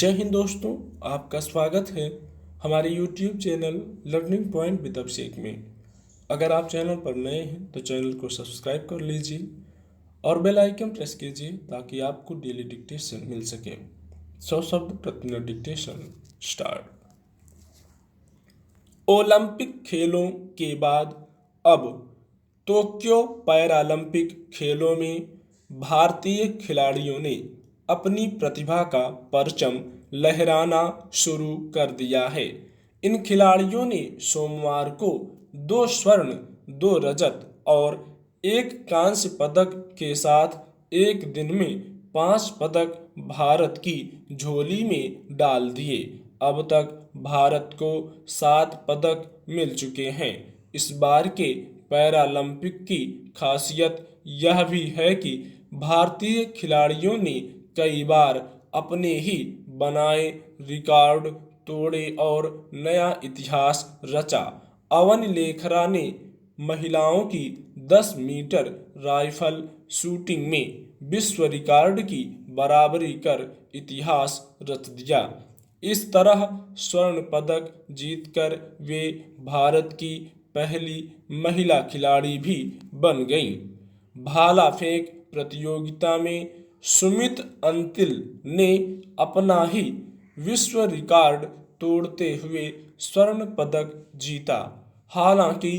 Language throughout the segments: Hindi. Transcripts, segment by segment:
जय हिंद दोस्तों, आपका स्वागत है हमारे YouTube channel learning point with Abhishek में। अगर आप चैनल पर नए हैं तो चैनल को सब्सक्राइब कर लीजिए और बेल आइकन प्रेस कीजिए ताकि आपको डेली डिक्टेशन मिल सके। 100 शब्द प्रति मिनट डिक्टेशन स्टार्ट। ओलंपिक खेलों के बाद अब टोक्यो पैरालंपिक खेलों में भारतीय खिलाड़ियों ने अपनी प्रतिभा का परचम लहराना शुरू कर दिया है। इन खिलाड़ियों ने सोमवार को 2 स्वर्ण, 2 रजत और 1 कांस्य पदक के साथ एक दिन में 5 पदक भारत की झोली में डाल दिए। अब तक भारत को 7 पदक मिल चुके हैं। इस बार के पैरालंपिक की खासियत यह भी है कि भारतीय खिलाड़ियों ने कई बार अपने ही बनाए रिकॉर्ड तोड़े और नया इतिहास रचा। अवन लेखरा ने महिलाओं की 10 मीटर राइफल शूटिंग में विश्व रिकॉर्ड की बराबरी कर इतिहास रच दिया। इस तरह स्वर्ण पदक जीतकर वे भारत की पहली महिला खिलाड़ी भी बन गईं। भाला फेंक प्रतियोगिता में सुमित अंतिल ने अपना ही विश्व रिकॉर्ड तोड़ते हुए स्वर्ण पदक जीता। हालांकि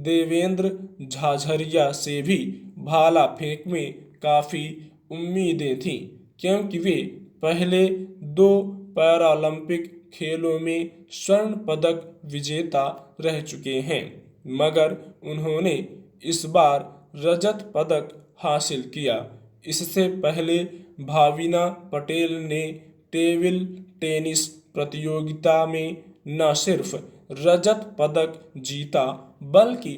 देवेंद्र झाझरिया से भी भाला फेंक में काफ़ी उम्मीदें थीं, क्योंकि वे पहले 2 पैरालंपिक खेलों में स्वर्ण पदक विजेता रह चुके हैं, मगर उन्होंने इस बार रजत पदक हासिल किया। इससे पहले भाविना पटेल ने टेबल टेनिस प्रतियोगिता में न सिर्फ रजत पदक जीता बल्कि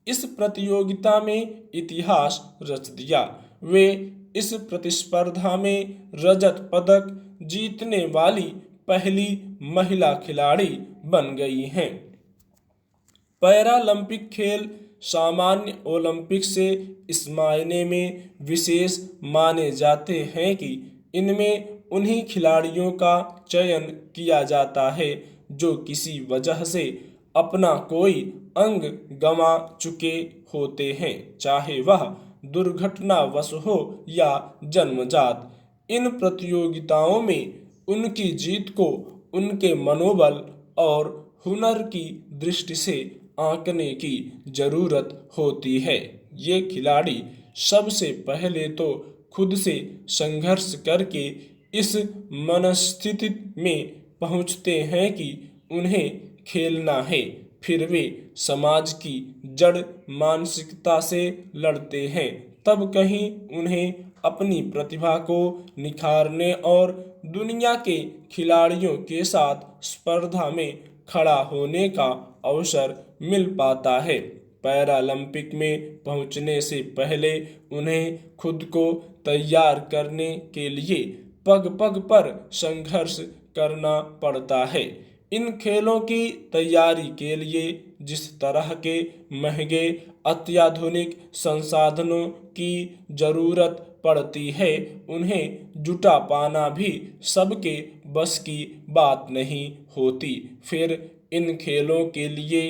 इस प्रतियोगिता में इतिहास रच दिया। वे इस प्रतिस्पर्धा में रजत पदक जीतने वाली पहली महिला खिलाड़ी बन गई हैं। पैरालंपिक खेल सामान्य ओलंपिक से इस मायने में विशेष माने जाते हैं कि इनमें उन्हीं खिलाड़ियों का चयन किया जाता है जो किसी वजह से अपना कोई अंग गंवा चुके होते हैं, चाहे वह दुर्घटनावश हो या जन्मजात। इन प्रतियोगिताओं में उनकी जीत को उनके मनोबल और हुनर की दृष्टि से आंकने की जरूरत होती है। ये खिलाड़ी सबसे पहले तो खुद से संघर्ष करके इस मनस्थिति में पहुंचते हैं कि उन्हें खेलना है, फिर वे समाज की जड़ मानसिकता से लड़ते हैं। तब कहीं उन्हें अपनी प्रतिभा को निखारने और दुनिया के खिलाड़ियों के साथ स्पर्धा में खड़ा होने का अवसर मिल पाता है। पैरालंपिक में पहुंचने से पहले उन्हें खुद को तैयार करने के लिए पग पग पर संघर्ष करना पड़ता है। इन खेलों की तैयारी के लिए जिस तरह के महंगे अत्याधुनिक संसाधनों की जरूरत पड़ती है, उन्हें जुटा पाना भी सबके बस की बात नहीं होती। फिर इन खेलों के लिए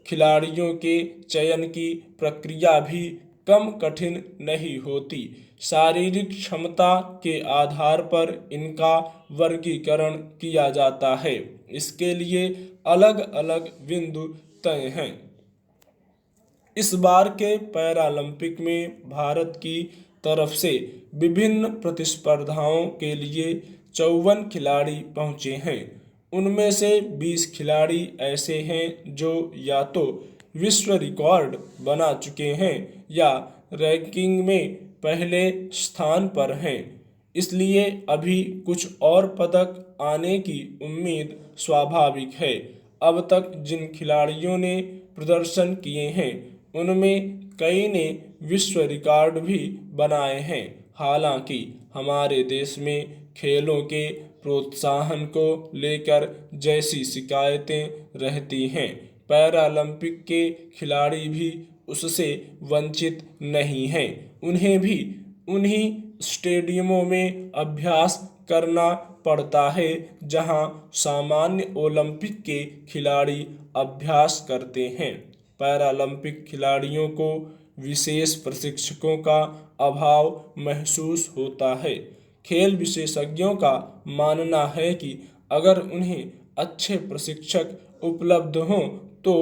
खिलाड़ियों के चयन की प्रक्रिया भी कम कठिन नहीं होती। शारीरिक क्षमता के आधार पर इनका वर्गीकरण किया जाता है। इसके लिए अलग अलग बिंदु तय हैं। इस बार के पैरालंपिक में भारत की तरफ से विभिन्न प्रतिस्पर्धाओं के लिए 54 खिलाड़ी पहुंचे हैं। उनमें से 20 खिलाड़ी ऐसे हैं जो या तो विश्व रिकॉर्ड बना चुके हैं या रैंकिंग में पहले स्थान पर हैं। इसलिए अभी कुछ और पदक आने की उम्मीद स्वाभाविक है। अब तक जिन खिलाड़ियों ने प्रदर्शन किए हैं, उनमें कई ने विश्व रिकॉर्ड भी बनाए हैं। हालांकि हमारे देश में खेलों के प्रोत्साहन को लेकर जैसी शिकायतें रहती हैं, पैरालंपिक के खिलाड़ी भी उससे वंचित नहीं हैं। उन्हें भी उन्हीं स्टेडियमों में अभ्यास करना पड़ता है, जहां सामान्य ओलंपिक के खिलाड़ी अभ्यास करते हैं। पैरालंपिक खिलाड़ियों को विशेष प्रशिक्षकों का अभाव महसूस होता है। खेल विशेषज्ञों का मानना है कि अगर उन्हें अच्छे प्रशिक्षक उपलब्ध हों तो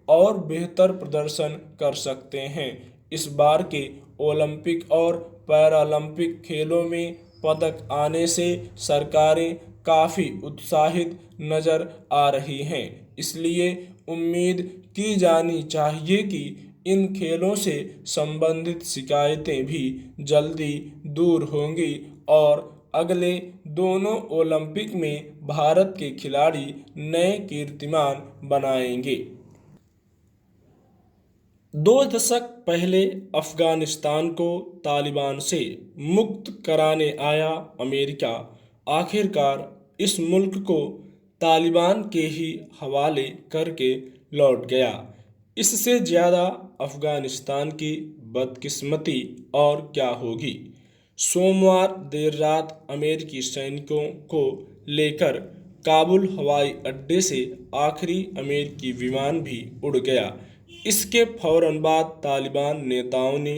और बेहतर प्रदर्शन कर सकते हैं। इस बार के ओलंपिक और पैरालंपिक खेलों में पदक आने से सरकारें काफ़ी उत्साहित नजर आ रही हैं। इसलिए उम्मीद की जानी चाहिए कि इन खेलों से संबंधित शिकायतें भी जल्दी दूर होंगी और अगले दोनों ओलंपिक में भारत के खिलाड़ी नए कीर्तिमान बनाएंगे। 2 दशक पहले अफगानिस्तान को तालिबान से मुक्त कराने आया अमेरिका आखिरकार इस मुल्क को तालिबान के ही हवाले करके लौट गया। इससे ज़्यादा अफगानिस्तान की बदकिस्मती और क्या होगी। सोमवार देर रात अमेरिकी सैनिकों को लेकर काबुल हवाई अड्डे से आखिरी अमेरिकी विमान भी उड़ गया। इसके फौरन बाद तालिबान नेताओं ने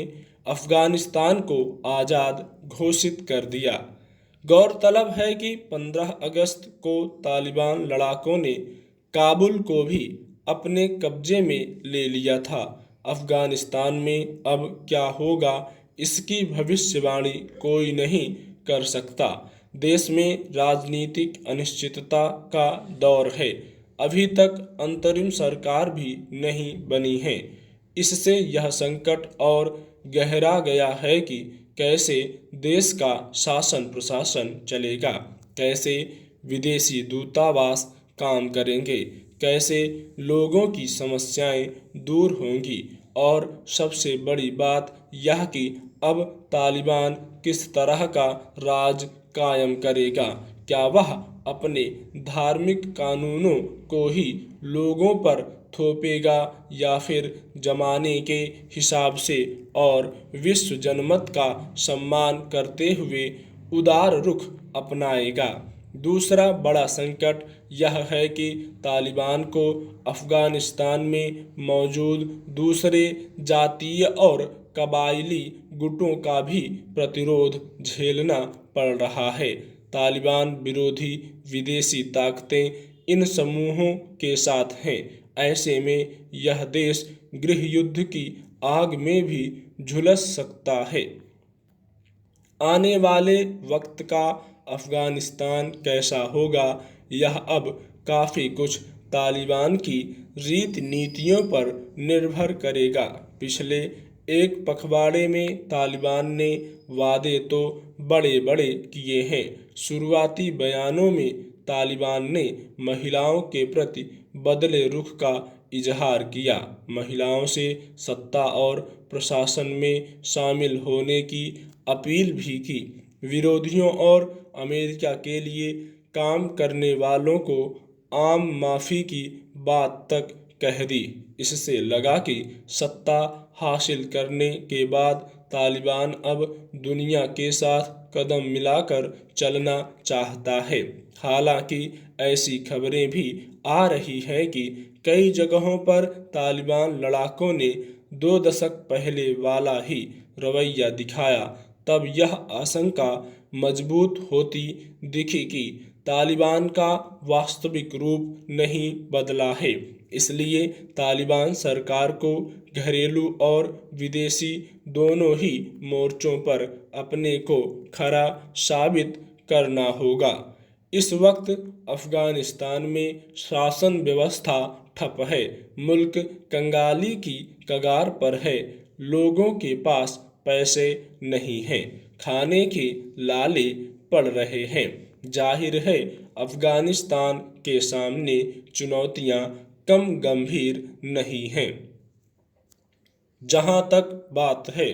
अफगानिस्तान को आज़ाद घोषित कर दिया। गौरतलब है कि 15 अगस्त को तालिबान लड़ाकों ने काबुल को भी अपने कब्जे में ले लिया था। अफगानिस्तान में अब क्या होगा इसकी भविष्यवाणी कोई नहीं कर सकता। देश में राजनीतिक अनिश्चितता का दौर है। अभी तक अंतरिम सरकार भी नहीं बनी है। इससे यह संकट और गहरा गया है कि कैसे देश का शासन प्रशासन चलेगा, कैसे विदेशी दूतावास काम करेंगे, कैसे लोगों की समस्याएं दूर होंगी और सबसे बड़ी बात यह कि अब तालिबान किस तरह का राज कायम करेगा। क्या वह अपने धार्मिक कानूनों को ही लोगों पर थोपेगा या फिर जमाने के हिसाब से और विश्व जनमत का सम्मान करते हुए उदार रुख अपनाएगा। दूसरा बड़ा संकट यह है कि तालिबान को अफगानिस्तान में मौजूद दूसरे जातीय और कबायली गुटों का भी प्रतिरोध झेलना पड़ रहा है। तालिबान विरोधी विदेशी ताकतें इन समूहों के साथ हैं। ऐसे में यह देश गृह युद्ध की आग में भी झुलस सकता है। आने वाले वक्त का अफगानिस्तान कैसा होगा यह अब काफ़ी कुछ तालिबान की रीति नीतियों पर निर्भर करेगा। पिछले एक पखवाड़े में तालिबान ने वादे तो बड़े बड़े किए हैं। शुरुआती बयानों में तालिबान ने महिलाओं के प्रति बदले रुख का इजहार किया, महिलाओं से सत्ता और प्रशासन में शामिल होने की अपील भी की, विरोधियों और अमेरिका के लिए काम करने वालों को आम माफ़ी की बात तक कह दी। इससे लगा कि सत्ता हासिल करने के बाद तालिबान अब दुनिया के साथ कदम मिलाकर चलना चाहता है। हालांकि ऐसी खबरें भी आ रही हैं कि कई जगहों पर तालिबान लड़ाकों ने 2 दशक पहले वाला ही रवैया दिखाया। तब यह आशंका मजबूत होती दिखी कि तालिबान का वास्तविक रूप नहीं बदला है। इसलिए तालिबान सरकार को घरेलू और विदेशी दोनों ही मोर्चों पर अपने को खरा साबित करना होगा। इस वक्त अफगानिस्तान में शासन व्यवस्था ठप है, मुल्क कंगाली की कगार पर है, लोगों के पास पैसे नहीं हैं, खाने के लाले पड़ रहे हैं। जाहिर है अफगानिस्तान के सामने चुनौतियां कम गंभीर नहीं हैं। जहां तक बात है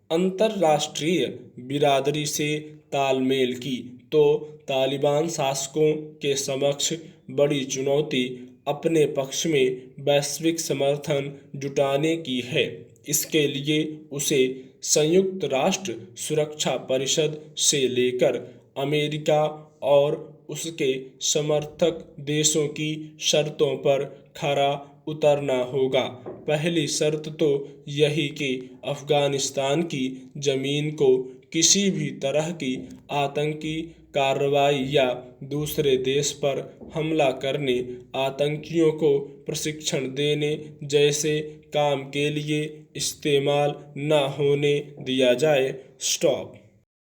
अंतर्राष्ट्रीय बिरादरी से तालमेल की, तो तालिबान शासकों के समक्ष बड़ी चुनौती अपने पक्ष में वैश्विक समर्थन जुटाने की है। इसके लिए उसे संयुक्त राष्ट्र सुरक्षा परिषद से लेकर अमेरिका और उसके समर्थक देशों की शर्तों पर खरा उतरना होगा। पहली शर्त तो यही कि अफगानिस्तान की जमीन को किसी भी तरह की आतंकी कार्रवाई या दूसरे देश पर हमला करने, आतंकियों को प्रशिक्षण देने जैसे काम के लिए इस्तेमाल न होने दिया जाए। स्टॉप।